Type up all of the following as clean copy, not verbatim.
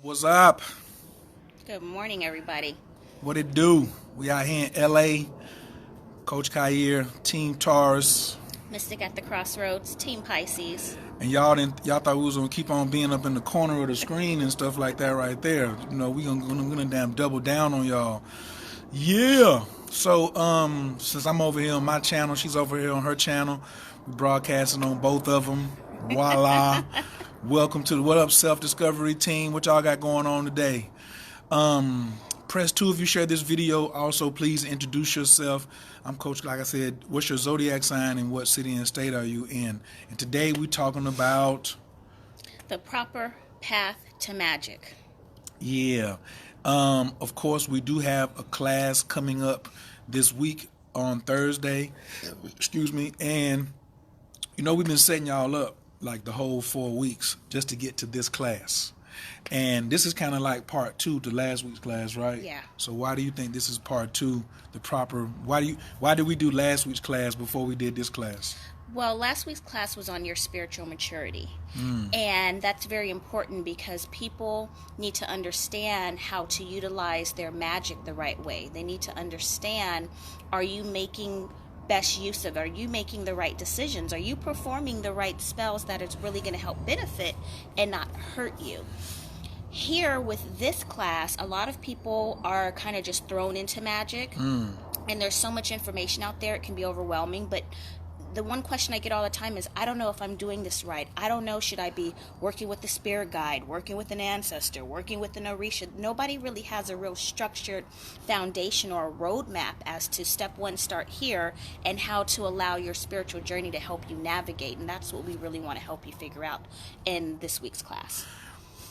What's up? Good morning, everybody. What it do? We out here in LA. Coach Khayr, Team Taurus. Mystic at the Crossroads, Team Pisces. And y'all thought we was gonna keep on being up in the corner of the screen and stuff like that right there. You know, we gonna damn double down on y'all. Yeah. So since I'm over here on my channel, she's over here on her channel. We broadcasting on both of them. Voila. Welcome to the What Up Self Discovery Team. What y'all got going on today? Press 2 if you share this video. Also, please introduce yourself. I'm Coach, like I said, what's your zodiac sign and what city and state are you in? And today we're talking about... The proper path to magic. Yeah. Of course, we do have a class coming up this week on Thursday. Excuse me. And, you know, we've been setting y'all up like the whole 4 weeks just to get to this class. And this is kind of like part 2 to last week's class, right? Yeah. So why do you think this is part 2, the proper... Why did we do last week's class before we did this class? Well, last week's class was on your spiritual maturity. And that's very important because people need to understand how to utilize their magic the right way. They need to understand, are you making best use of it? Are you making the right decisions? Are you performing the right spells that is really going to help benefit and not hurt you? Here with this class, a lot of people are kind of just thrown into magic, and there's so much information out there, it can be overwhelming. But the one question I get all the time is, I don't know if I'm doing this right. I don't know, should I be working with the spirit guide, working with an ancestor, working with an Orisha? Nobody really has a real structured foundation or a roadmap as to step 1, start here, and how to allow your spiritual journey to help you navigate. And that's what we really want to help you figure out in this week's class.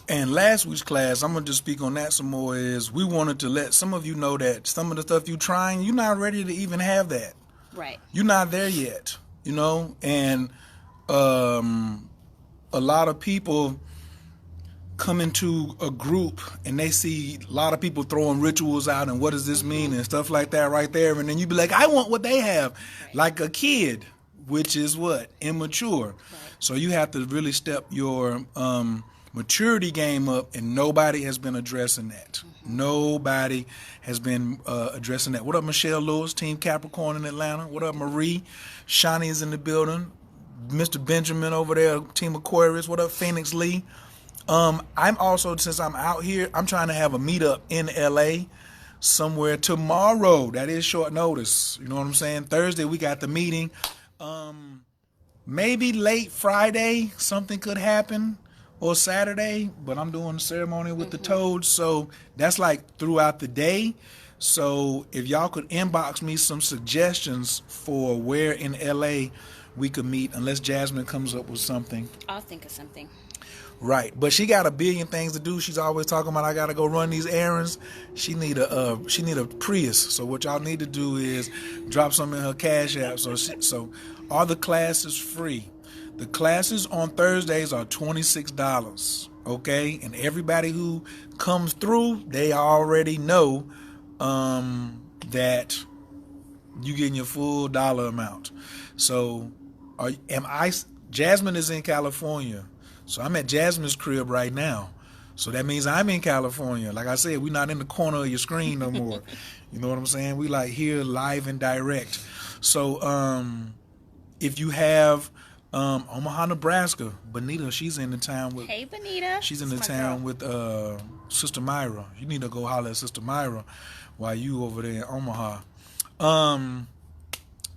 And last week's class, I'm going to just speak on that some more, is we wanted to let some of you know that some of the stuff you're trying, you're not ready to even have that. Right. You're not there yet, you know? And a lot of people come into a group and they see a lot of people throwing rituals out and what does this mean and stuff like that right there. And then you be like, I want what they have, like a kid, which is what? Immature. Right. So you have to really step your... maturity game up, and nobody has been addressing that. Nobody has been addressing that. What up, Michelle Lewis, Team Capricorn in Atlanta? What up, Marie? Shani is in the building. Mr. Benjamin over there, Team Aquarius. What up, Phoenix Lee? I'm also, since I'm out here, I'm trying to have a meetup in LA somewhere tomorrow. That is short notice. You know what I'm saying? Thursday, we got the meeting. Maybe late Friday, something could happen. Or Saturday, but I'm doing the ceremony with the toads, so that's like throughout the day. So if y'all could inbox me some suggestions for where in LA we could meet, unless Jasmine comes up with something. I'll think of something. Right, but she got a billion things to do. She's always talking about, I gotta go run these errands. She need a Prius. So what y'all need to do is drop some in her Cash App. So all the class is free. The classes on Thursdays are $26, okay? And everybody who comes through, they already know that you getting your full dollar amount. So, Jasmine is in California. So I'm at Jasmine's crib right now. So that means I'm in California. Like I said, we're not in the corner of your screen no more. You know what I'm saying? We like here live and direct. So if you have... Omaha, Nebraska. Benita, she's in the town with... Hey, Benita. She's in the town with Sister Myra. You need to go holler at Sister Myra while you over there in Omaha. What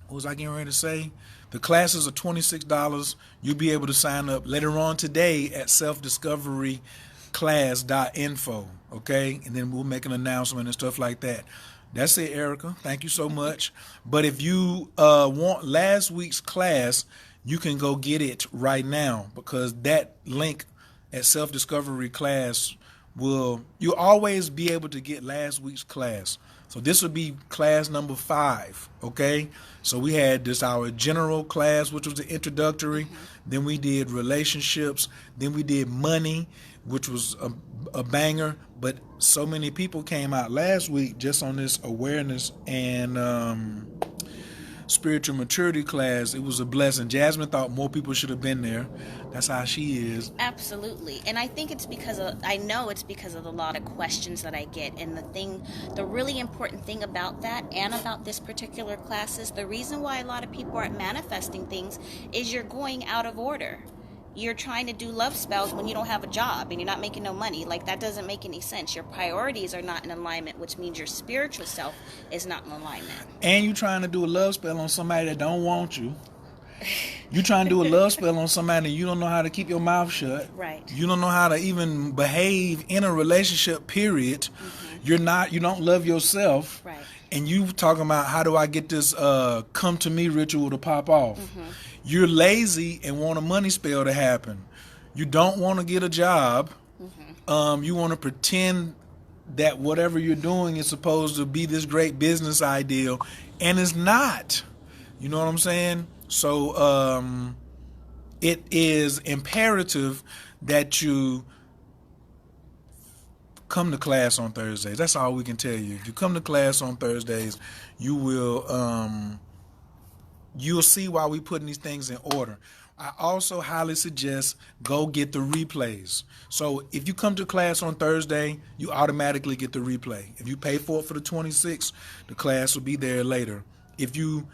was I getting ready to say? The classes are $26. You'll be able to sign up later on today at selfdiscoveryclass.info. Okay? And then we'll make an announcement and stuff like that. That's it, Erica. Thank you so much. But if you want last week's class... you can go get it right now, because that link at Self-Discovery Class you'll always be able to get last week's class. So this will be class number 5, okay? So we had our general class, which was the introductory. Then we did relationships. Then we did money, which was a banger. But so many people came out last week just on this awareness and spiritual maturity class, it was a blessing. Jasmine thought more people should have been there. That's how she is. Absolutely. And I think it's because of, I know it's because of the lot of questions that I get. And the really important thing about that and about this particular class is the reason why a lot of people aren't manifesting things is you're going out of order. You're trying to do love spells when you don't have a job and you're not making no money. Like, that doesn't make any sense. Your priorities are not in alignment, which means your spiritual self is not in alignment. And you trying to do a love spell on somebody that don't want you. You trying to do a love spell on somebody and you don't know how to keep your mouth shut. Right. You don't know how to even behave in a relationship, period. Mm-hmm. You don't love yourself. Right. And you talking about, how do I get this come to me ritual to pop off? Mm-hmm. You're lazy and want a money spell to happen. You don't want to get a job. Mm-hmm. You want to pretend that whatever you're doing is supposed to be this great business ideal, and it's not. You know what I'm saying? So it is imperative that you come to class on Thursdays. That's all we can tell you. If you come to class on Thursdays, you will you'll see why we putting these things in order. I also highly suggest go get the replays. So if you come to class on Thursday, you automatically get the replay. If you pay for it for the 26th, the class will be there later. If you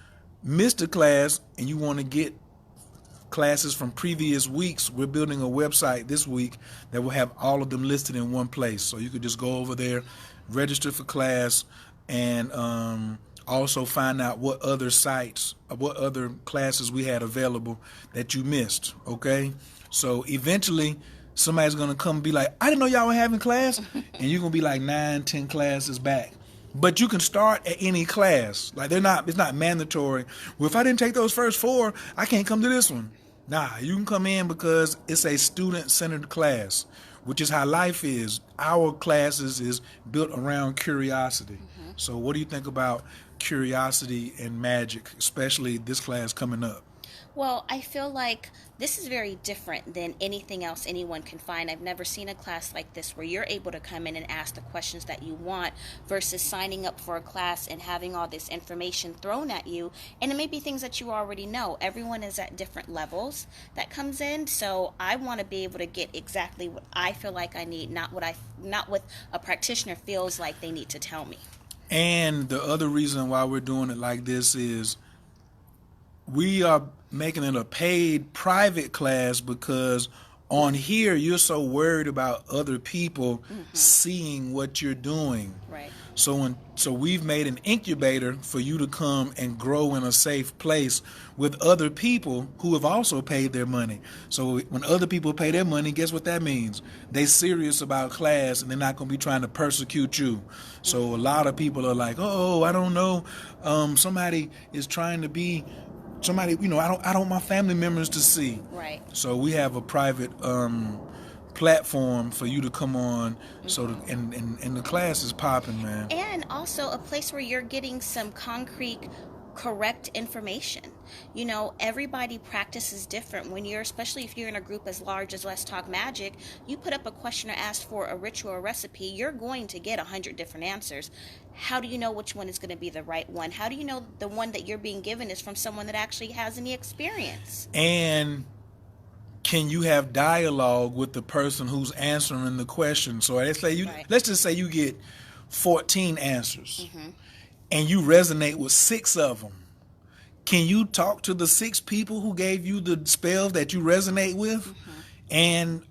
missed a class and you want to get classes from previous weeks, we're building a website this week that will have all of them listed in one place. So you could just go over there, register for class, and also find out what other sites, what other classes we had available that you missed, okay? So eventually, somebody's going to come and be like, I didn't know y'all were having class, and you're going to be like 9-10 classes back. But you can start at any class. Like, it's not mandatory. Well, if I didn't take those first 4, I can't come to this one. Nah, you can come in because it's a student-centered class, which is how life is. Our classes is built around curiosity. Mm-hmm. So what do you think about curiosity and magic, especially this class coming up? Well, I feel like this is very different than anything else anyone can find. I've never seen a class like this where you're able to come in and ask the questions that you want versus signing up for a class and having all this information thrown at you. And it may be things that you already know. Everyone is at different levels that comes in. So I want to be able to get exactly what I feel like I need, not what a practitioner feels like they need to tell me. And the other reason why we're doing it like this is we are making it a paid private class because on here you're so worried about other people seeing what you're doing. Right. So we've made an incubator for you to come and grow in a safe place with other people who have also paid their money. So when other people pay their money, guess what that means? They're serious about class and they're not going to be trying to persecute you. So a lot of people are like, oh, I don't know. Somebody is trying to be somebody, I don't want my family members to see. Right. So we have a private platform for you to come on, so and the class is popping, man. And also a place where you're getting some concrete, correct information. Everybody practices different. Especially if you're in a group as large as Let's Talk Magic, you put up a question or ask for a ritual or recipe, you're going to get 100 different answers. How do you know which one is going to be the right one? How do you know the one that you're being given is from someone that actually has any experience? And can you have dialogue with the person who's answering the question? So let's just say you get 14 answers, and you resonate with 6 of them. Can you talk to the 6 people who gave you the spells that you resonate with? And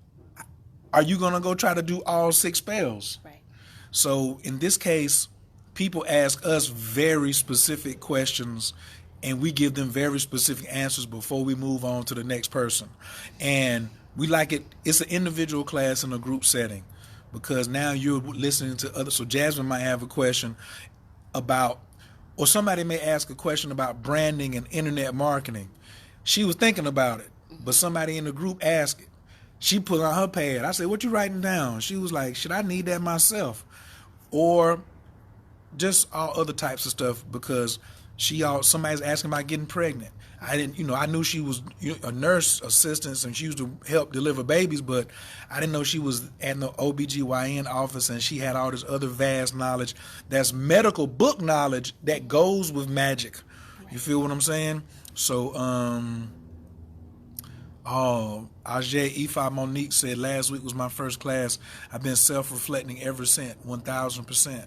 are you going to go try to do all 6 spells? Right. So in this case, people ask us very specific questions, and we give them very specific answers before we move on to the next person. And we like it. It's an individual class in a group setting because now you're listening to others. So Jasmine might have a question about, or somebody may ask a question about branding and internet marketing. She was thinking about it, but somebody in the group asked it. She put on her pad. I said, what you writing down? She was like, should I need that myself? Or just all other types of stuff, because somebody's asking about getting pregnant. I didn't, I knew she was a nurse assistant and she used to help deliver babies, but I didn't know she was at the OBGYN office and she had all this other vast knowledge that's medical book knowledge that goes with magic. You feel what I'm saying? So, Ajay Ifa Monique said, last week was my first class. I've been self-reflecting ever since, 1,000%.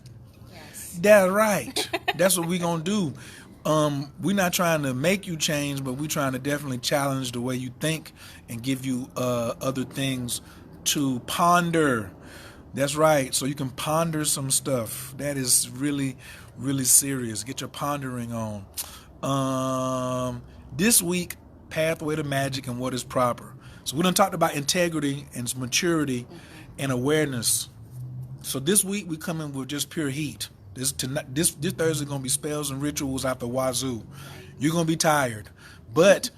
Yes. That's right. That's what we going to do. We're not trying to make you change, but we're trying to definitely challenge the way you think and give you other things to ponder. That's right. So you can ponder some stuff. That is really, really serious. Get your pondering on. This week, pathway to magic and what is proper. So we done talked about integrity and maturity and awareness. So this week we come in with just pure heat. This Thursday gonna be spells and rituals out the wazoo. You're gonna be tired, but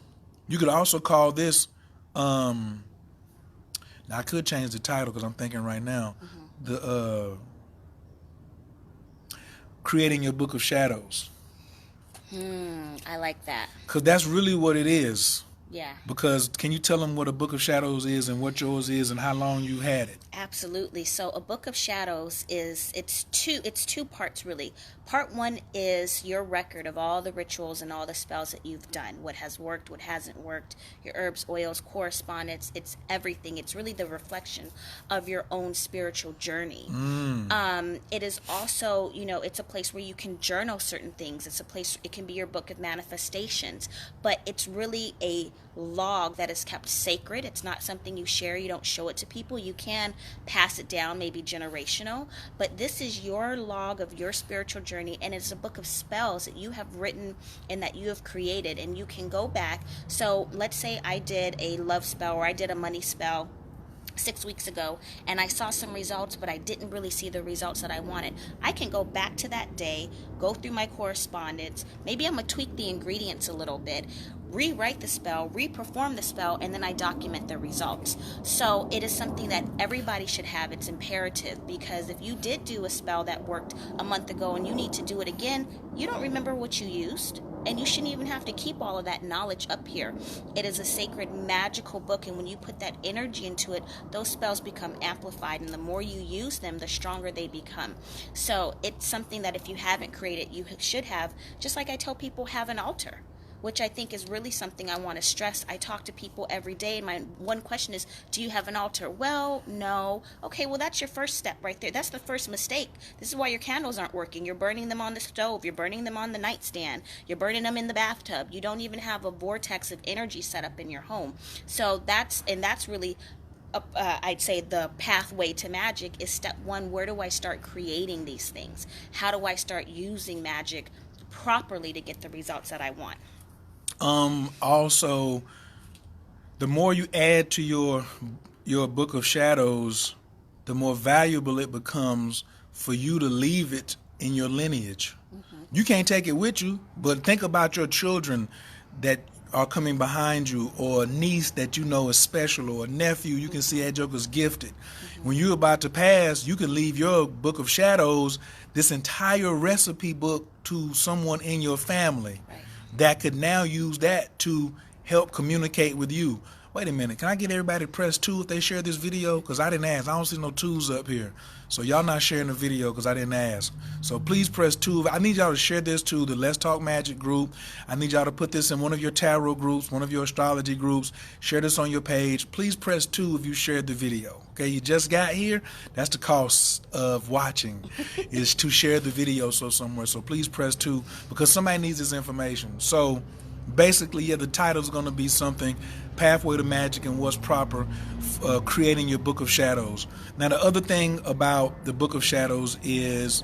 you could also call this. Now I could change the title because I'm thinking right now the creating your book of shadows. I like that. Because that's really what it is. Yeah. Because can you tell them what a book of shadows is and what yours is and how long you had it? Absolutely. So a book of shadows it's two parts really. Part one is your record of all the rituals and all the spells that you've done, what has worked, what hasn't worked, your herbs, oils, correspondence, it's everything. It's really the reflection of your own spiritual journey. It is also, it's a place where you can journal certain things. It's a place, it can be your book of manifestations, but it's really a log that is kept sacred. It's not something you share. You don't show it to people. You can pass it down, maybe generational, but this is your log of your spiritual journey, and it's a book of spells that you have written and that you have created, and you can go back. So let's say I did a love spell or I did a money spell 6 weeks ago and I saw some results, but I didn't really see the results that I wanted. I can go back to that day, go through my correspondence. Maybe I'm going to tweak the ingredients a little bit, rewrite the spell, re-perform the spell, and then I document the results. So it is something that everybody should have. It's imperative, because if you did do a spell that worked a month ago and you need to do it again, you don't remember what you used. And you shouldn't even have to keep all of that knowledge up here. It is a sacred, magical book, and when you put that energy into it, those spells become amplified, and the more you use them, the stronger they become. So it's something that if you haven't created, you should have. Just like I tell people, have an altar, which I think is really something I want to stress. I talk to people every day, and my one question is, do you have an altar? Well, no. Okay, well, that's your first step right there. That's the first mistake. This is why your candles aren't working. You're burning them on the stove. You're burning them on the nightstand. You're burning them in the bathtub. You don't even have a vortex of energy set up in your home. So that's really, I'd say the pathway to magic is step one. Where do I start creating these things? How do I start using magic properly to get the results that I want? Also, the more you add to your book of shadows, the more valuable it becomes for you to leave it in your lineage. You can't take it with you, but think about your children that are coming behind you, or a niece that you know is special, or a nephew you can see that joker's gifted. When you're about to pass, you can leave your book of shadows, this entire recipe book, to someone in your family. Right. That could now use that to help communicate with you. Wait a minute, can I get everybody to press 2 if they share this video? Because I didn't ask. I don't see no 2s up here. So y'all not sharing the video because I didn't ask. So please press 2. I need y'all to share this to the Let's Talk Magic group. I need y'all to put this in one of your tarot groups, one of your astrology groups. Share this on your page. Please press 2 if you shared the video. Okay, you just got here. That's the cost of watching, is to share the video somewhere. So please press 2 because somebody needs this information. So basically, the title's going to be something, Pathway to Magic and What's Proper, creating your Book of Shadows. Now, the other thing about the Book of Shadows is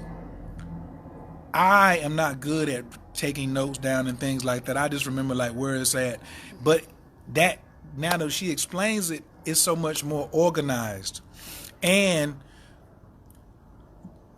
I am not good at taking notes down and things like that. I just remember where it's at. But that, now that she explains it, it's so much more organized. And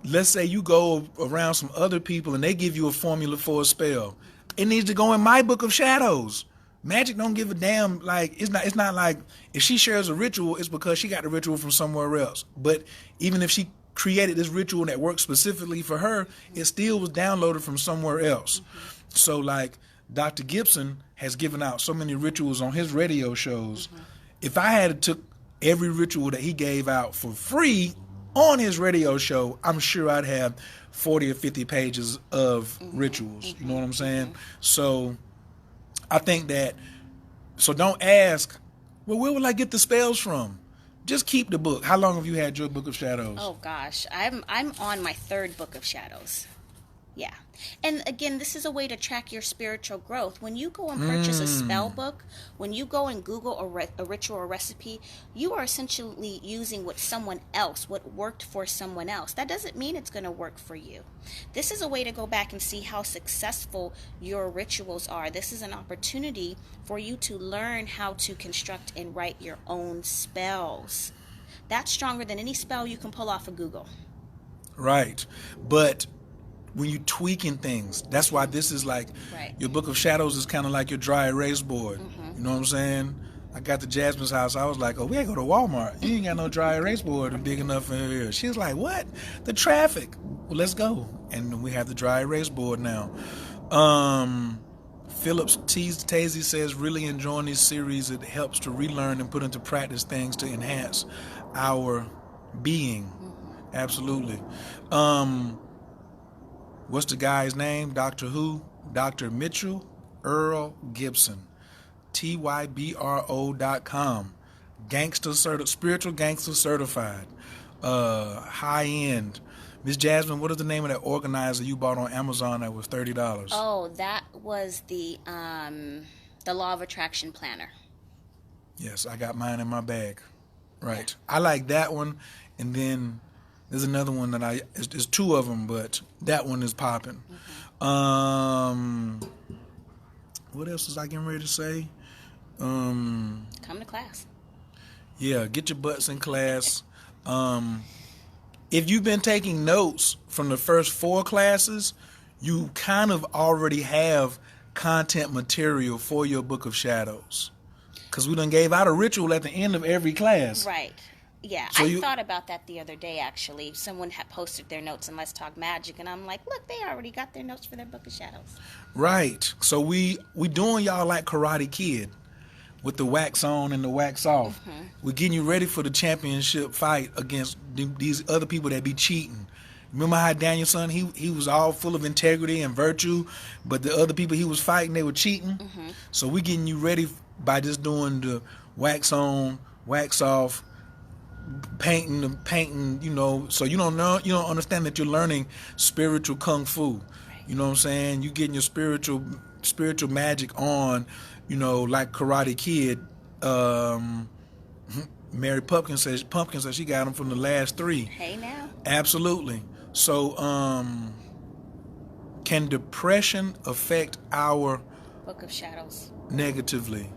let's say you go around some other people and they give you a formula for a spell. It needs to go in my book of shadows. Magic don't give a damn. It's not like if she shares a ritual, it's because she got the ritual from somewhere else. But even if she created this ritual that works specifically for her, it still was downloaded from somewhere else. So Dr. Gibson has given out so many rituals on his radio shows. If I had took every ritual that he gave out for free, on his radio show, I'm sure I'd have 40 or 50 pages of rituals. You know what I'm saying? So I think that, so don't ask, well, where will I get the spells from? Just keep the book. How long have you had your Book of Shadows? Oh gosh, I'm on my third Book of Shadows. Yeah. And again, this is a way to track your spiritual growth. When you go and purchase a spell book, when you go and Google a ritual or recipe, you are essentially using what worked for someone else. That doesn't mean it's going to work for you. This is a way to go back and see how successful your rituals are. This is an opportunity for you to learn how to construct and write your own spells. That's stronger than any spell you can pull off of Google. Right. But when you tweaking things, that's why this is like, your Book of Shadows is kind of like your dry erase board. You know what I'm saying? I got to Jasmine's house. I was like, oh, we gotta go to Walmart. You ain't got no dry erase board big enough in here. She was like, what? The traffic. Well, let's go. And we have the dry erase board now. Phillips Tazy says, really enjoying this series. It helps to relearn and put into practice things to enhance our being. Absolutely. What's the guy's name? Doctor Who? Dr. Mitchell Earl Gibson. TYBRO.com. Spiritual gangster certified. High end. Miss Jasmine, what is the name of that organizer you bought on Amazon that was $30? Oh, that was the Law of Attraction Planner. Yes, I got mine in my bag. Right. Yeah. I like that one, and then there's another one that there's two of them, but that one is popping. What else was I getting ready to say? Come to class. Yeah, get your butts in class. If you've been taking notes from the first 4 classes, you kind of already have content material for your Book of Shadows. Because we done gave out a ritual at the end of every class. Right. Yeah, so I thought about that the other day, actually. Someone had posted their notes in Let's Talk Magic, and I'm like, look, they already got their notes for their Book of Shadows. Right. So we doing y'all like Karate Kid with the wax on and the wax off. We're getting you ready for the championship fight against these other people that be cheating. Remember how Danielson, he was all full of integrity and virtue, but the other people he was fighting, they were cheating. So we getting you ready by just doing the wax on, wax off, painting, you know, so you don't understand that you're learning spiritual kung fu. You know what I'm saying? You getting your spiritual magic on, you know, like Karate Kid. Mary Pumpkin says she got them from the last 3. Hey now. Absolutely. So can depression affect our Book of Shadows negatively?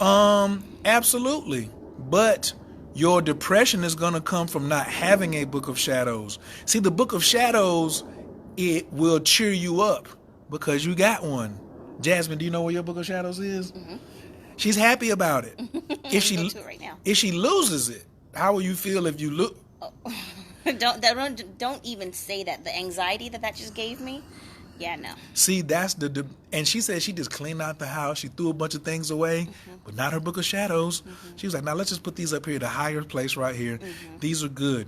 Absolutely. But your depression is going to come from not having a Book of Shadows. See, the Book of Shadows, it will cheer you up because you got one. Jasmine, do you know where your Book of Shadows is? She's happy about it. If she loses it, how will you feel if you look? Oh. Don't even say that. The anxiety that just gave me. Yeah, no. See, that's and she said she just cleaned out the house. She threw a bunch of things away, but not her Book of Shadows. She was like, now let's just put these up here, the higher place right here. These are good.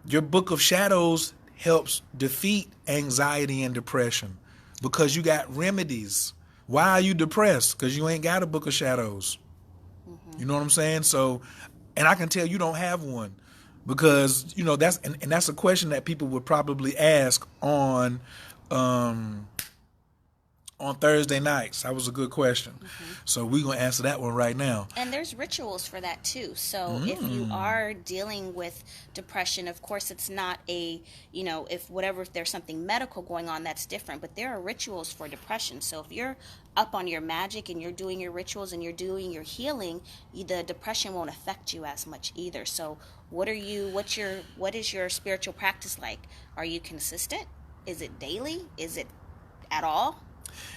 Your Book of Shadows helps defeat anxiety and depression because you got remedies. Why are you depressed? Because you ain't got a Book of Shadows. You know what I'm saying? So, and I can tell you don't have one because, you know, that's a question that people would probably ask on Thursday nights. That was a good question. So we're going to answer that one right now. And there's rituals for that too. So if you are dealing with depression, of course it's not if there's something medical going on, that's different. But there are rituals for depression. So if you're up on your magic and you're doing your rituals and you're doing your healing, the depression won't affect you as much either. So what is your spiritual practice like? Are you consistent? Is it daily? Is it at all?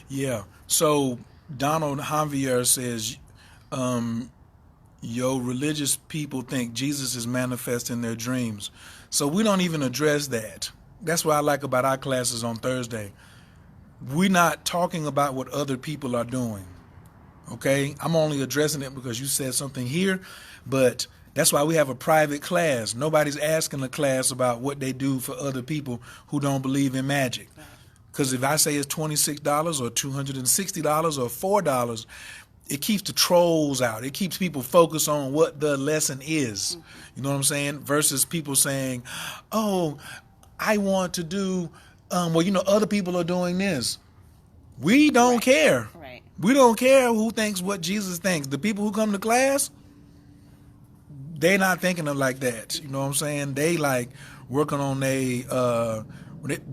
Yeah. So Donald Javier says, religious people think Jesus is manifest in their dreams. So we don't even address that. That's what I like about our classes on Thursday. We're not talking about what other people are doing. Okay? I'm only addressing it because you said something here, but That's why we have a private class. Nobody's asking the class about what they do for other people who don't believe in magic. Because if I say it's $26 or $260 or $4, it keeps the trolls out. It keeps people focused on what the lesson is. You know what I'm saying? Versus people saying, oh, I want to do, other people are doing this. We don't care. Right. We don't care who thinks what Jesus thinks. The people who come to class, they're not thinking of like that. You know what I'm saying? They like working on they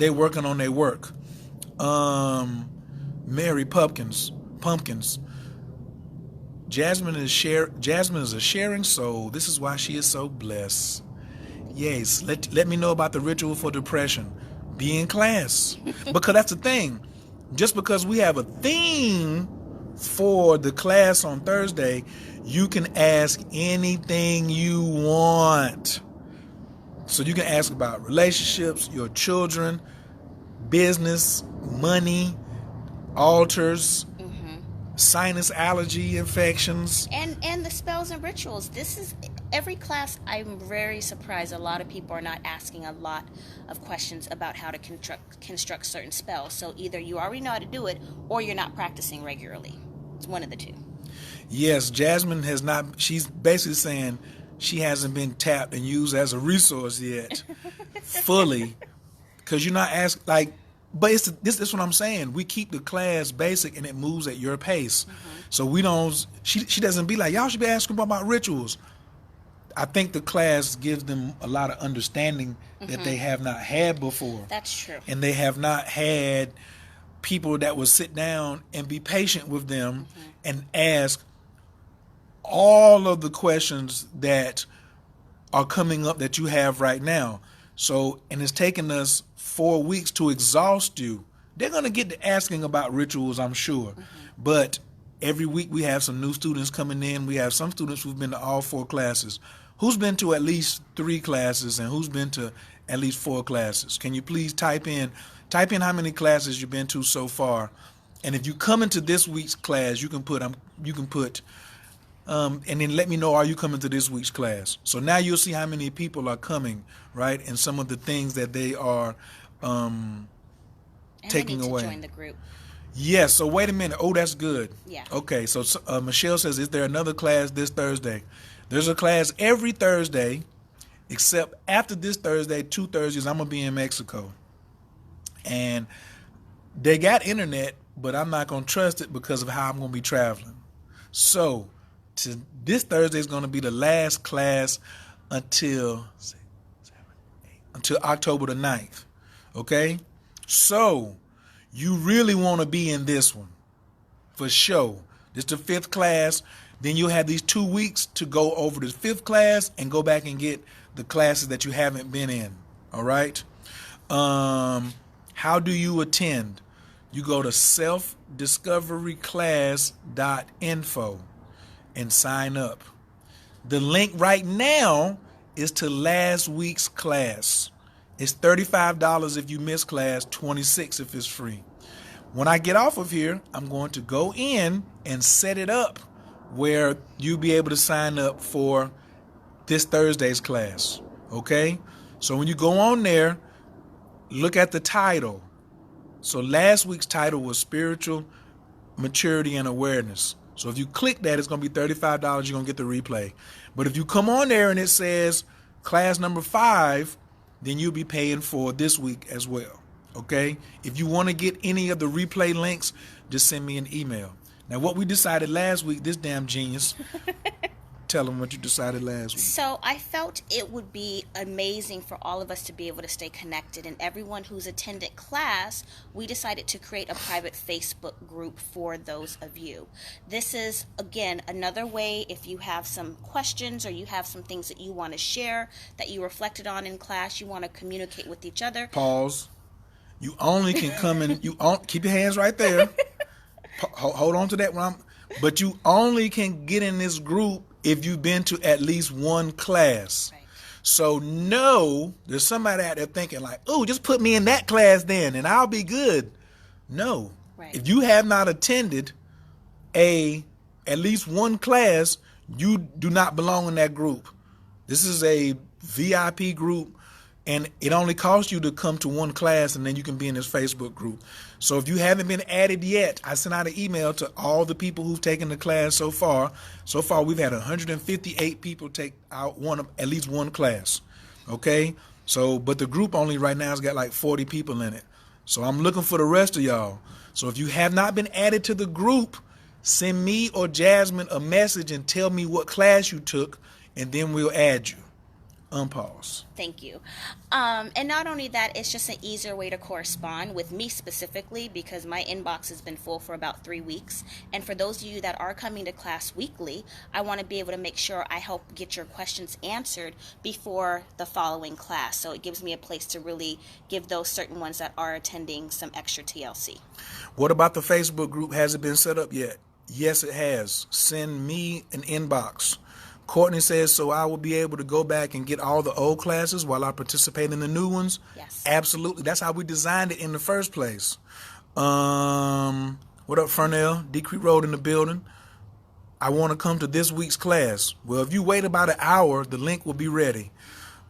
working on their work. Mary Pumpkins. Jasmine is a sharing soul. This is why she is so blessed. Yes, let me know about the ritual for depression. Be in class. Because that's the thing. Just because we have a theme for the class on Thursday, you can ask anything you want. So you can ask about relationships, your children, business, money, altars, sinus allergy infections, and the spells and rituals. This is every class. I'm very surprised a lot of people are not asking a lot of questions about how to construct certain spells. So either you already know how to do it or you're not practicing regularly. It's one of the two. Yes, Jasmine has not. She's basically saying she hasn't been tapped and used as a resource yet fully, because you're not asked like. But this is what I'm saying. We keep the class basic and it moves at your pace. So we don't. She doesn't be like, y'all should be asking about rituals. I think the class gives them a lot of understanding that they have not had before. That's true. And they have not had people that will sit down and be patient with them and ask all of the questions that are coming up that you have right now. So, and it's taken us 4 weeks to exhaust you. They're going to get to asking about rituals, I'm sure. But every week we have some new students coming in. We have some students who've been to all 4 classes. Who's been to at least 3 classes and who's been to at least 4 classes? Can you please type in how many classes you've been to so far? And if you come into this week's class, you can put and then let me know, are you coming to this week's class? So now you'll see how many people are coming, right? And some of the things that they are taking they need away. To join the group. Yes. So wait a minute. Oh, that's good. Yeah. Okay. So Michelle says, is there another class this Thursday? There's a class every Thursday, except after this Thursday, 2 Thursdays, I'm going to be in Mexico. And they got internet, but I'm not going to trust it because of how I'm going to be traveling. So this Thursday is going to be the last class until October the 9th. Okay? So you really want to be in this one for sure. This is the 5th class. Then you'll have these 2 weeks to go over the 5th class and go back and get the classes that you haven't been in. All right? How do you attend? You go to selfdiscoveryclass.info and sign up. The link right now is to last week's class. It's $35 if you miss class, $26 if it's free. When I get off of here, I'm going to go in and set it up where you'll be able to sign up for this Thursday's class. Okay? So when you go on there, look at the title. So last week's title was Spiritual Maturity and Awareness. So if you click that, it's going to be $35. You're going to get the replay. But if you come on there and it says class number 5, then you'll be paying for this week as well. Okay? If you want to get any of the replay links, just send me an email. Now, what we decided last week, this damn genius, tell them what you decided last week. So I felt it would be amazing for all of us to be able to stay connected, and everyone who's attended class, we decided to create a private Facebook group for those of you. This is, again, another way if you have some questions or you have some things that you want to share that you reflected on in class, you want to communicate with each other. Pause. You only can come in, keep your hands right there. Hold on to that one. But you only can get in this group if you've been to at least 1 class. Right. So no, there's somebody out there thinking like, oh, just put me in that class then and I'll be good. No. Right. If you have not attended at least 1 class, you do not belong in that group. This is a VIP group, and it only costs you to come to one class, and then you can be in this Facebook group. So if you haven't been added yet, I sent out an email to all the people who've taken the class so far. So far, we've had 158 people take out at least one class. Okay? So, but the group only right now has got like 40 people in it. So I'm looking for the rest of y'all. So if you have not been added to the group, send me or Jasmine a message and tell me what class you took, and then we'll add you. Unpause. Thank you. And not only that, it's just an easier way to correspond with me specifically, because my inbox has been full for about 3 weeks. And for those of you that are coming to class weekly, I want to be able to make sure I help get your questions answered before the following class. So it gives me a place to really give those certain ones that are attending some extra TLC. What about the Facebook group? Has it been set up yet? Yes, it has. Send me an inbox. Courtney says, so I will be able to go back and get all the old classes while I participate in the new ones? Yes. Absolutely. That's how we designed it in the first place. What up, Fernell? D Creek Road in the building. I want to come to this week's class. Well, if you wait about an hour, the link will be ready.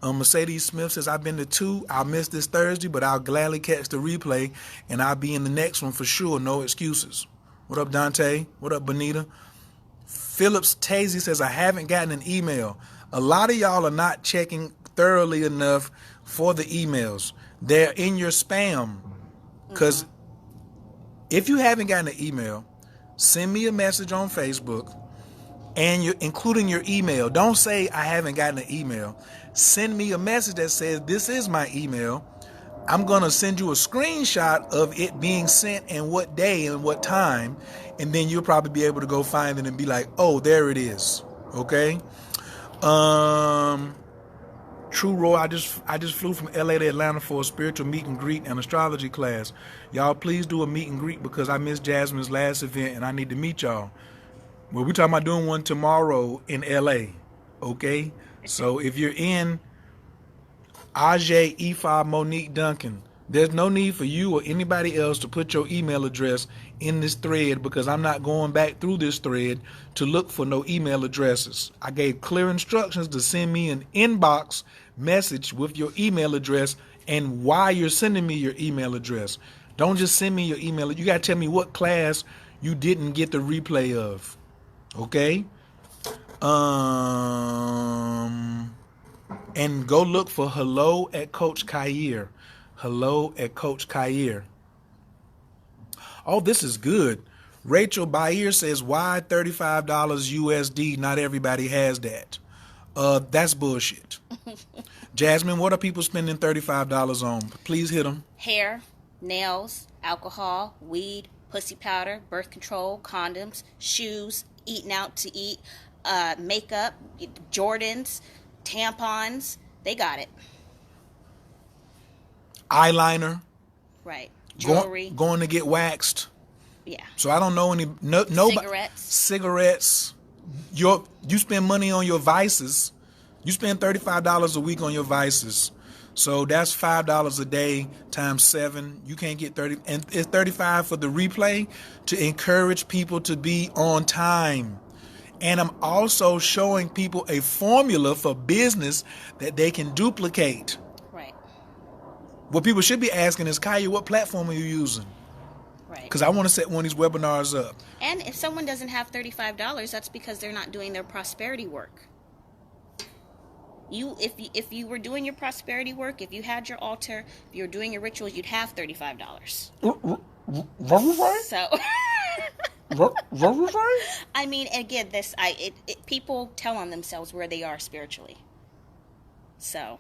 Mercedes Smith says, I've been to 2. I'll miss this Thursday, but I'll gladly catch the replay, and I'll be in the next one for sure. No excuses. What up, Dante? What up, Bonita? Phillips Tazy says, I haven't gotten an email. A lot of y'all are not checking thoroughly enough for the emails. They're in your spam. Because if you haven't gotten an email, send me a message on Facebook, and including your email. Don't say I haven't gotten an email. Send me a message that says this is my email. I'm going to send you a screenshot of it being sent and what day and what time, and then you'll probably be able to go find it and be like, oh, there it is. Okay? True Roy, I just flew from LA to Atlanta for a spiritual meet and greet and astrology class. Y'all please do a meet and greet because I missed Jasmine's last event and I need to meet y'all. Well, we're talking about doing one tomorrow in LA. Okay? So if you're in Ajay, Efa, Monique, Duncan, there's no need for you or anybody else to put your email address in this thread because I'm not going back through this thread to look for no email addresses. I gave clear instructions to send me an inbox message with your email address and why you're sending me your email address. Don't just send me your email. You got to tell me what class you didn't get the replay of. Okay? And go look for hello at Coach Khayr. Hello at Coach Khayr. Oh, this is good. Rachel Bayer says, why $35 USD? Not everybody has that. That's bullshit. Jasmine, what are people spending $35 on? Please hit them. Hair, nails, alcohol, weed, pussy powder, birth control, condoms, shoes, eating out to eat, makeup, Jordans, tampons. They got it. Eyeliner. Right. Jewelry. Going to get waxed. Yeah. So I don't know nobody. Cigarettes. You spend money on your vices. You spend $35 a week on your vices. So that's $5 a day times 7. You can't get 30, and it's 35 for the replay to encourage people to be on time. And I'm also showing people a formula for business that they can duplicate. Right. What people should be asking is, Kaya, what platform are you using? Right. Because I want to set one of these webinars up. And if someone doesn't have $35, that's because they're not doing their prosperity work. If you were doing your prosperity work, if you had your altar, if you were doing your rituals, you'd have $35. So, I mean, again, people tell on themselves where they are spiritually. So,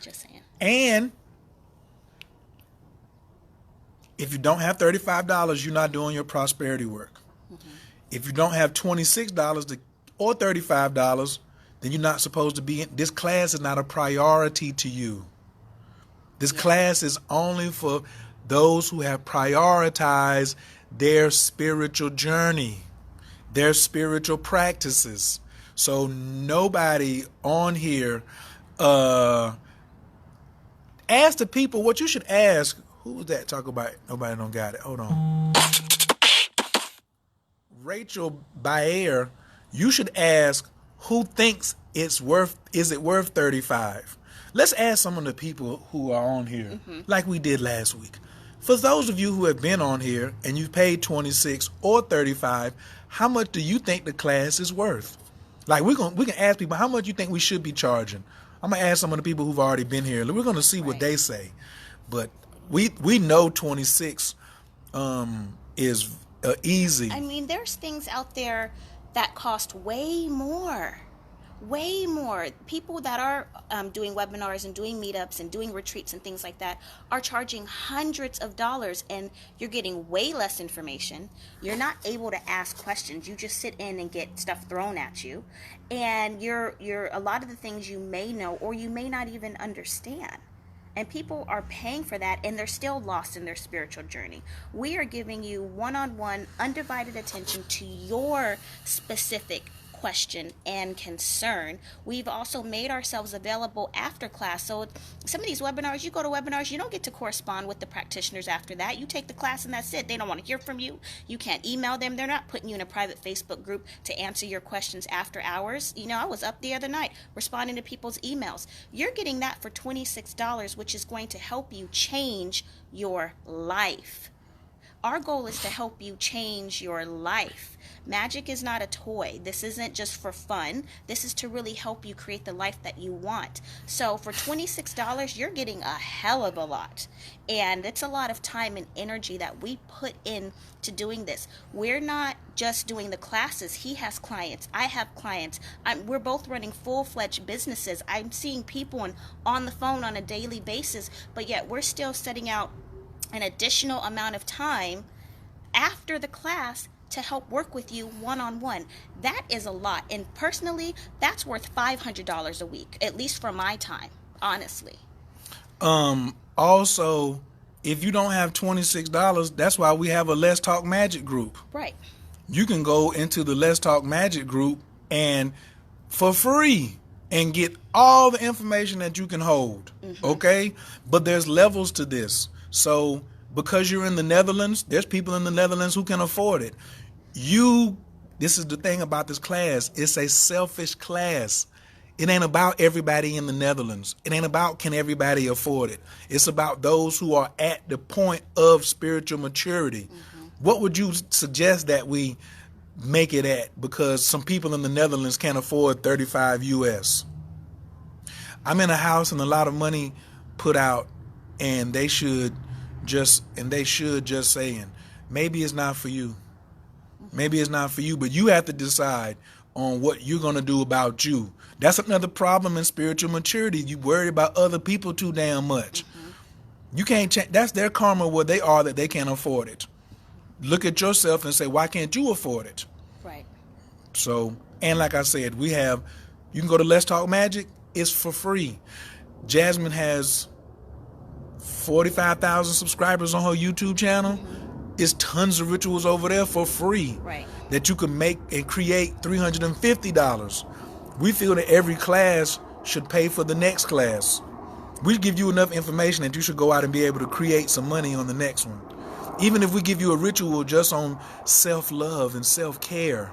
just saying. And if you don't have $35, you're not doing your prosperity work. Mm-hmm. If you don't have $26 or $35, then you're not supposed to be in. This class is not a priority to you. This class is only for those who have prioritized their spiritual journey, their spiritual practices. So nobody on here, ask the people what you should ask. Who was that talk about? Nobody don't got it. Hold on. Rachel Bayer, you should ask, who thinks is it worth 35? Let's ask some of the people who are on here, like we did last week. For those of you who have been on here and you've paid 26 or 35, how much do you think the class is worth? Like we can ask people, how much you think we should be charging? I'm gonna ask some of the people who've already been here. We're gonna see what they say. But we know 26 is easy. I mean, there's things out there that cost way more. Way more. People that are doing webinars and doing meetups and doing retreats and things like that are charging hundreds of dollars, and you're getting way less information. You're not able to ask questions. You just sit in and get stuff thrown at you, and you're a lot of the things you may know or you may not even understand. And people are paying for that, and they're still lost in their spiritual journey. We are giving you one-on-one, undivided attention to your specific question and concern. We've also made ourselves available after class. So some of these webinars, you go to webinars, you don't get to correspond with the practitioners after that. You take the class and that's it. They don't want to hear from you. You can't email them. They're not putting you in a private Facebook group to answer your questions after hours. You know, I was up the other night responding to people's emails. You're getting that for $26, which is going to help you change your life. Our goal is to help you change your life. Magic is not a toy. This isn't just for fun. This is to really help you create the life that you want. So for $26, you're getting a hell of a lot. And it's a lot of time and energy that we put into doing this. We're not just doing the classes. He has clients. I have clients. We're both running full-fledged businesses. I'm seeing people on the phone on a daily basis, but yet we're still setting out an additional amount of time after the class to help work with you one-on-one. That is a lot. And personally, that's worth $500 a week, at least for my time, honestly. Also, if you don't have $26, that's why we have a Let's Talk Magic group. Right. You can go into the Let's Talk Magic group and for free and get all the information that you can hold. Okay? But there's levels to this. So because you're in the Netherlands, there's people in the Netherlands who can afford it. This is the thing about this class. It's a selfish class. It ain't about everybody in the Netherlands. It ain't about can everybody afford it. It's about those who are at the point of spiritual maturity. What would you suggest that we make it at? Because some people in the Netherlands can't afford 35 US. I'm in a house and a lot of money put out, and they should just saying, maybe it's not for you. Maybe it's not for you, but you have to decide on what you're going to do about you. That's another problem in spiritual maturity. You worry about other people too damn much. You can't change. That's their karma where they are, that they can't afford it. Look at yourself and say, why can't you afford it? Right. So, and like I said, you can go to Let's Talk Magic. It's for free. Jasmine has 45,000 subscribers on her YouTube channel. It's tons of rituals over there for free. Right. That you can make and create $350. We feel that every class should pay for the next class. We give you enough information that you should go out and be able to create some money on the next one. Even if we give you a ritual just on self-love and self-care,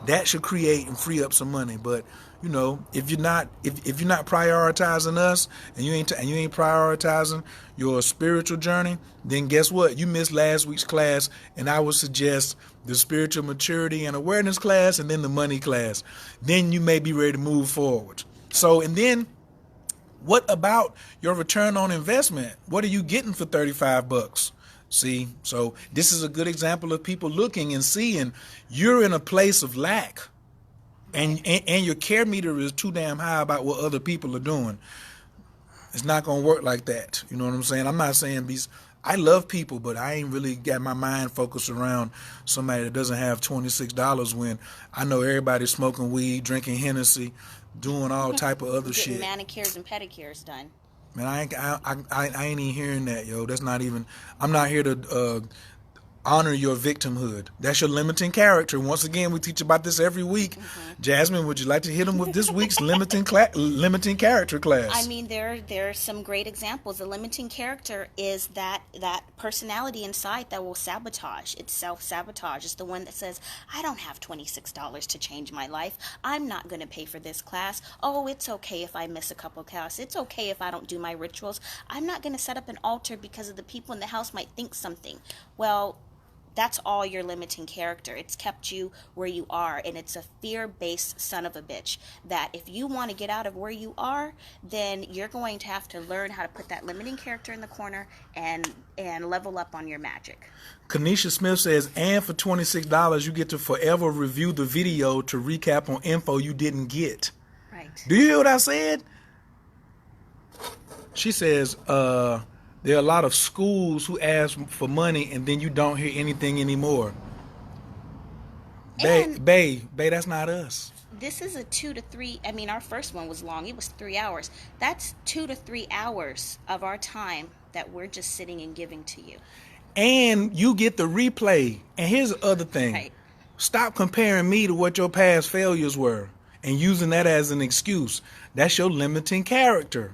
that should create and free up some money. But you know, if you're not prioritizing us and you ain't prioritizing your spiritual journey, then guess what? You missed last week's class, and I would suggest the spiritual maturity and awareness class, and then the money class. Then you may be ready to move forward. So, and then what about your return on investment? What are you getting for $35? See, so this is a good example of people looking and seeing you're in a place of lack. And your care meter is too damn high about what other people are doing. It's not going to work like that. You know what I'm saying? I'm not saying I love people, but I ain't really got my mind focused around somebody that doesn't have $26 when I know everybody's smoking weed, drinking Hennessy, doing all type of other shit. Getting manicures and pedicures done. Man, I ain't even hearing that, yo. That's not even. I'm not here to Honor your victimhood. That's your limiting character. Once again, we teach about this every week. Jasmine, would you like to hit them with this week's limiting character class? I mean, there are some great examples. The limiting character is that personality inside that will sabotage. It's self-sabotage. It's the one that says, I don't have $26 to change my life. I'm not going to pay for this class. Oh, it's okay if I miss a couple classes. It's okay if I don't do my rituals. I'm not going to set up an altar because of the people in the house might think something. Well, that's all your limiting character. It's kept you where you are, and it's a fear-based son of a bitch that if you want to get out of where you are, then you're going to have to learn how to put that limiting character in the corner and level up on your magic. Kanisha Smith says, and for $26, you get to forever review the video to recap on info you didn't get. Right. Do you hear what I said? She says, there are a lot of schools who ask for money and then you don't hear anything anymore. Bae, that's not us. This is a 2 to 3, I mean, our first one was long. It was 3 hours. That's 2 to 3 hours of our time that we're just sitting and giving to you. And you get the replay. And here's the other thing. Right. Stop comparing me to what your past failures were and using that as an excuse. That's your limiting character.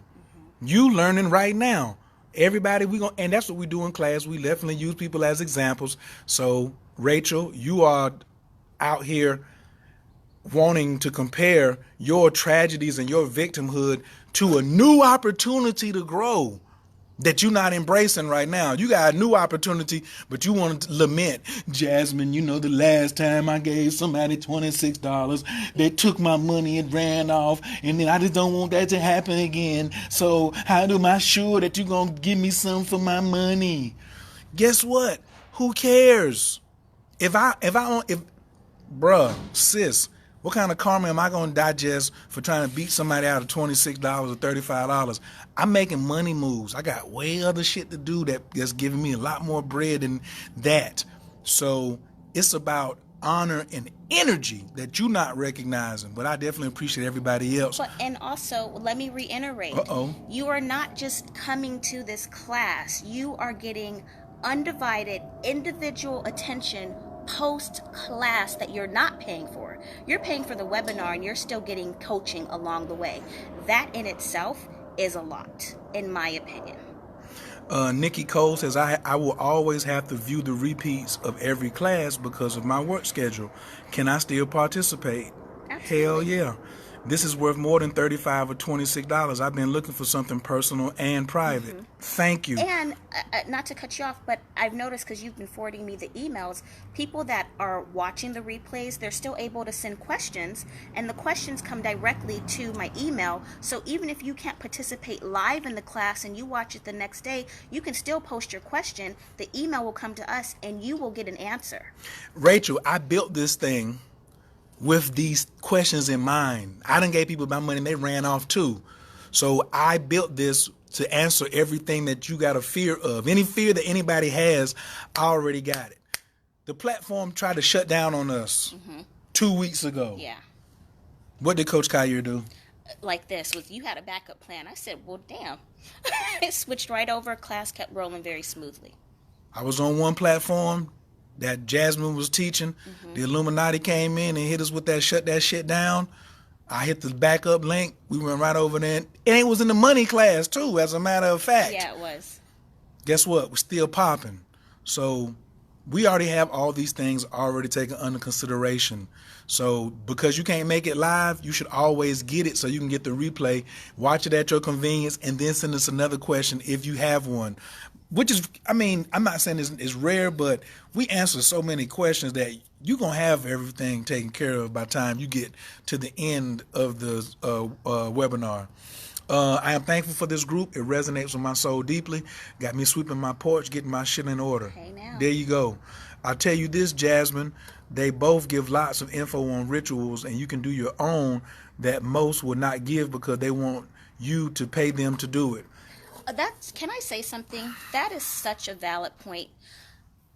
You learning right now. Everybody, and that's what we do in class. We definitely use people as examples. So, Rachel, you are out here wanting to compare your tragedies and your victimhood to a new opportunity to grow that you're not embracing right now. You got a new opportunity, but you want to lament. Jasmine, the last time I gave somebody $26, they took my money and ran off, and then I just don't want that to happen again. So how am I sure that you're going to give me some for my money? Guess what? Who cares? Bruh, sis, what kind of karma am I going to digest for trying to beat somebody out of $26 or $35? I'm making money moves. I got way other shit to do that's giving me a lot more bread than that. So it's about honor and energy that you're not recognizing. But I definitely appreciate everybody else. And also, let me reiterate. You are not just coming to this class. You are getting undivided individual attention post-class that you're not paying for. You're paying for the webinar and you're still getting coaching along the way. That in itself is a lot, in my opinion. Nikki Cole says, I will always have to view the repeats of every class because of my work schedule. Can I still participate? Absolutely. Hell yeah. This is worth more than $35 or $26. I've been looking for something personal and private. Thank you. And not to cut you off, but I've noticed, because you've been forwarding me the emails, people that are watching the replays, they're still able to send questions, and the questions come directly to my email. So even if you can't participate live in the class and you watch it the next day, you can still post your question. The email will come to us and you will get an answer. Rachel, I built this thing with these questions in mind. I done gave people my money and they ran off too. So I built this to answer everything that you got a fear of. Any fear that anybody has, I already got it. The platform tried to shut down on us 2 weeks ago. Yeah. What did Coach Collier do? Like this, you had a backup plan. I said, well, damn. It switched right over. Class kept rolling very smoothly. I was on one platform that Jasmine was teaching. The Illuminati came in and hit us with that shut that shit down. I hit the backup link. We went right over there. And it was in the money class too, as a matter of fact. Yeah, it was. Guess what? We're still popping. So we already have all these things already taken under consideration. So because you can't make it live, you should always get it so you can get the replay, watch it at your convenience, and then send us another question if you have one. Which is, I mean, I'm not saying it's rare, but we answer so many questions that you're going to have everything taken care of by the time you get to the end of the webinar. I am thankful for this group. It resonates with my soul deeply. Got me sweeping my porch, getting my shit in order. Hey, now. There you go. I'll tell you this, Jasmine, they both give lots of info on rituals, and you can do your own that most will not give because they want you to pay them to do it. Can I say something? That is such a valid point.